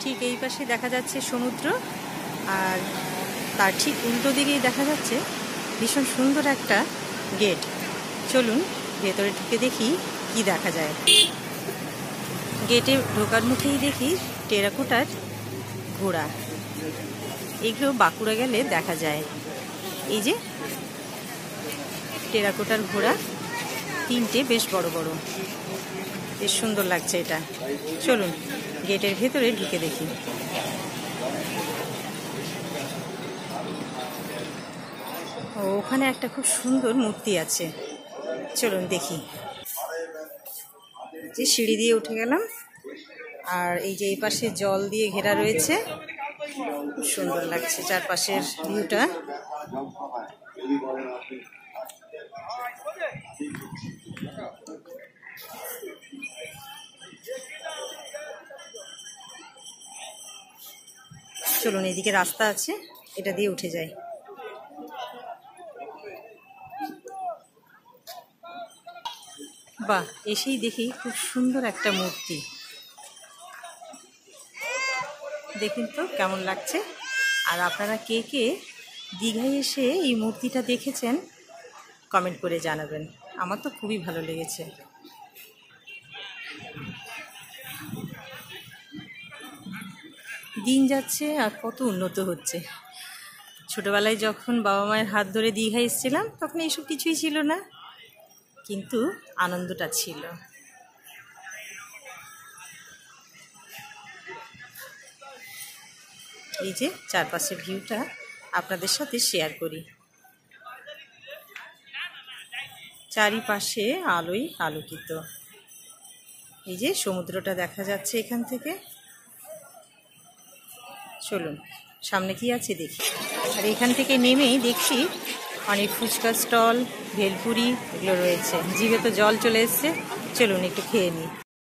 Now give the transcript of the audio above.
ঠিক এই পাশে দেখা যাচ্ছে সমুদ্র, আর তার ঠিক উল্টো দিকেই দেখা যাচ্ছে ভীষণ সুন্দর একটা গেট। চলুন ভেতরে ঢুকে দেখি কি দেখা যায়। গেটে ঢোকার মুখেই দেখি টেরাকোটার ঘোড়া। এগুলো বাঁকুড়া গেলে দেখা যায়। এই যে টেরাকোটার ঘোড়া, তিনটে বেশ বড় বড়, বেশ সুন্দর লাগছে এটা। চলুন গেটের ভেতরে ঢুকে দেখি। ওখানে একটা খুব সুন্দর মূর্তি আছে, চলুন দেখি। যে সিঁড়ি দিয়ে উঠে গেলাম, আর এই যে এই পাশে জল দিয়ে ঘেরা রয়েছে, খুব সুন্দর লাগছে চারপাশের ভিউটা। চলুন এদিকে রাস্তা আছে, এটা দিয়ে উঠে যাই। বাহ, এসেই দেখি খুব সুন্দর একটা মূর্তি। দেখুন তো কেমন লাগছে। আর আপনারা কে কে দীঘায় এসে এই মূর্তিটা দেখেছেন কমেন্ট করে জানাবেন। আমার তো খুবই ভালো লেগেছে। দিন যাচ্ছে আর কত উন্নত হচ্ছে। ছোটবেলায় যখন বাবা মায়ের হাত ধরে দীঘায় এসেছিলাম তখন এইসব কিছুই ছিল না, কিন্তু আনন্দটা ছিল। এই যে চারপাশের ভিউটা আপনাদের সাথে শেয়ার করি। চারিপাশে আলোয় আলোকিত। এই যে সমুদ্রটা দেখা যাচ্ছে এখান থেকে। চলুন সামনে কি আছে দেখি। আর এখান থেকে নেমেই দেখছি অনেক ফুচকা স্টল, ভেলপুরি এগুলো রয়েছে। জিভে তো জল চলে এসছে, চলুন একটু খেয়ে নিই।